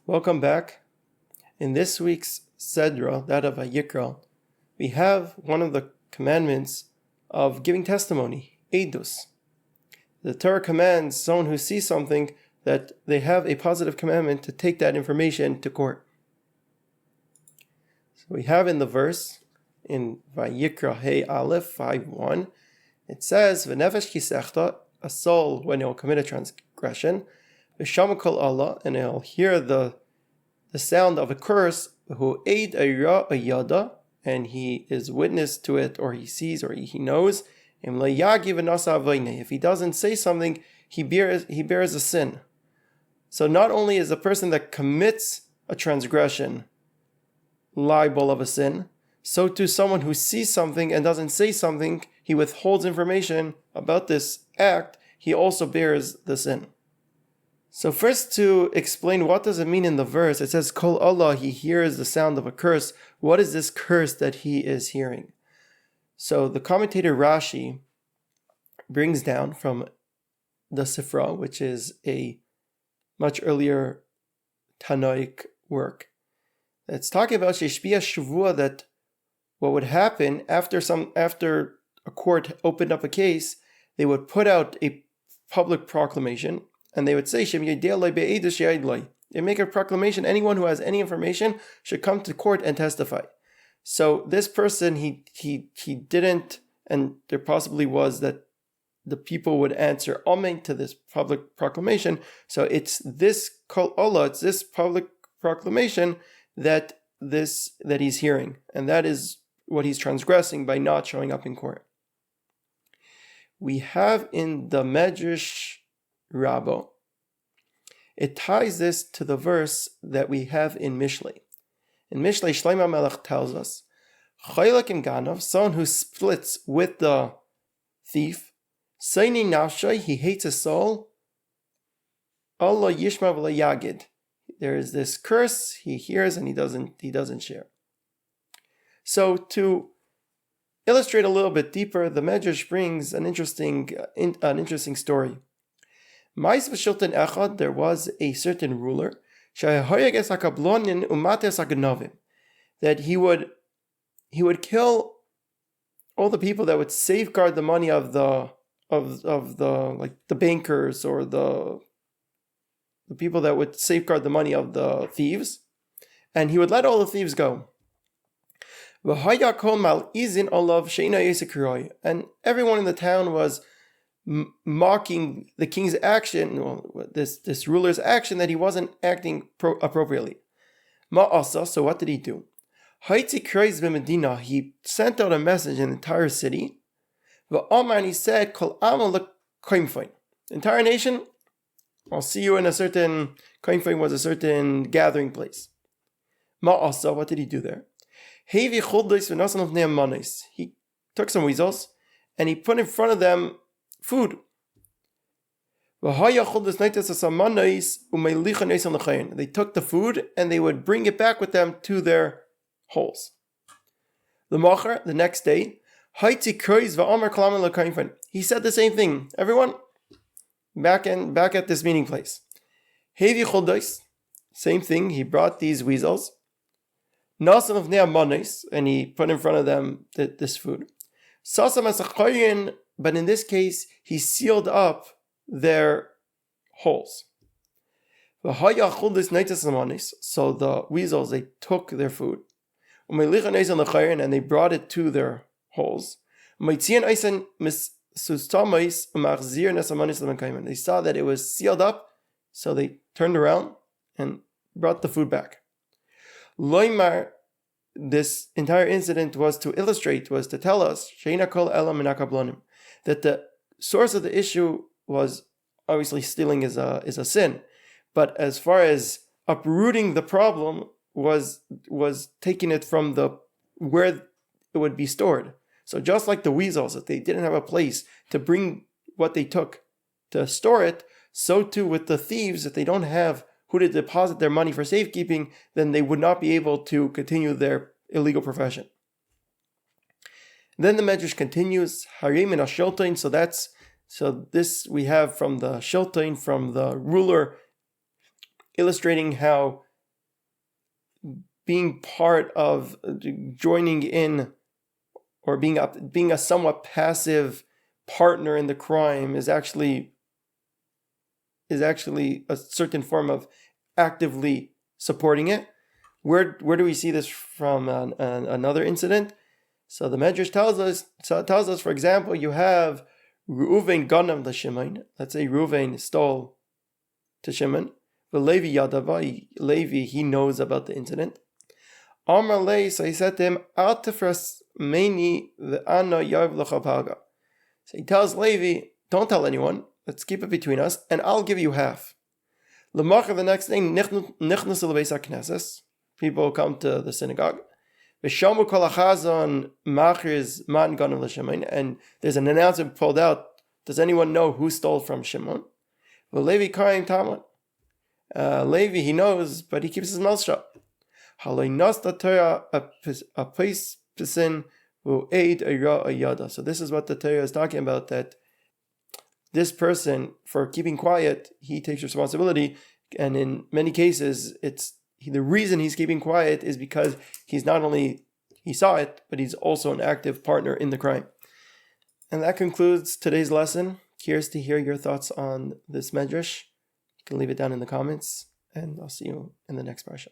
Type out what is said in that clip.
Welcome back. In this week's Sedra, that of Vayikra, we have one of the commandments of giving testimony, Eidus. The Torah commands someone who sees something that they have a positive commandment to take that information to court. So we have in the verse, in Vayikra Hey Aleph 5:1, it says, V'nefesh kisechta, a soul when it will commit a transgression, V'shamakol Allah, and it'll hear the sound of a curse, who aid a yada, and he is witness to it, or he sees, or he knows. If he doesn't say something, he bears a sin. So not only is a person that commits a transgression liable of a sin, so too someone who sees something and doesn't say something, he withholds information about this act, he also bears the sin. So first, to explain what does it mean in the verse, it says, Kol Allah, he hears the sound of a curse. What is this curse that he is hearing? So the commentator Rashi brings down from the Sifra, which is a much earlier Tanoic work. It's talking about Sheshbiya Shavua, that what would happen after a court opened up a case, they would put out a public proclamation, and they would say, they make a proclamation, anyone who has any information should come to court and testify. So this person, he didn't, and there possibly was that the people would answer Amen to this public proclamation. So it's this Kol Allah, it's this public proclamation that he's hearing, and that is what he's transgressing by not showing up in court. We have in the Medrash Rabbah, it ties this to the verse that we have in Mishlei. In Mishlei, Shlomo Melech tells us, Chaylak im Ganav, someone who splits with the thief, Seini Nafshay, he hates his soul, Allah Yishma v'la Yagid. There is this curse, he hears and he doesn't share. So to illustrate a little bit deeper, the Medrash brings an interesting story. There was a certain ruler that he would kill all the people that would safeguard the money of the bankers, or the people that would safeguard the money of the thieves, and he would let all the thieves go. And everyone in the town was mocking the king's action, this ruler's action, that he wasn't acting appropriately. So what did he do? He sent out a message in the entire city. And he said, the entire nation, I'll see you in a certain, Koinfein was a certain gathering place. What did he do there? He took some weasels and he put in front of them food. They took the food and they would bring it back with them to their holes. The next day, he said the same thing. Everyone, back at this meeting place. Same thing, he brought these weasels. And he put in front of them this food. But in this case, he sealed up their holes. So the weasels, they took their food, and they brought it to their holes. They saw that it was sealed up, so they turned around and brought the food back. This entire incident was to tell us that the source of the issue was obviously stealing is a sin, but as far as uprooting the problem was taking it from where it would be stored. So just like the weasels, that they didn't have a place to bring what they took to store it, so too with the thieves, that they don't have who to deposit their money for safekeeping, then they would not be able to continue their illegal profession. Then the Medrash continues, Harim and Ashiltain, so this we have from the Shiltain, from the ruler, illustrating how being part of joining in or being a somewhat passive partner in the crime is actually a certain form of actively supporting it. Where do we see this from another incident? So the Medrash tells us, for example, you have Reuven ganav l'Shimon. Let's say Reuven stole to Shimon. But Levi yadava, Levi, he knows about the incident. Amar lei, so he said to him, Al tefras meini ve'ana yav l'chapaga. So he tells Levi, don't tell anyone, let's keep it between us, and I'll give you half. L'macher, the next day, nichnas l'beis hakneses. People come to the synagogue. V'shamu kol hachazon machriz man ganav l'Shimon, and there's an announcement pulled out. Does anyone know who stole from Shimon? Well, Levi kaim tamon. Levi, he knows, but he keeps his mouth shut. Haloi nasta Torah a place pisin will aid a yada. So this is what the Torah is talking about, that this person, for keeping quiet, he takes responsibility, and in many cases, the reason he's keeping quiet is because he saw it, but he's also an active partner in the crime. And that concludes today's lesson. Curious to hear your thoughts on this medrash. You can leave it down in the comments, and I'll see you in the next parsha.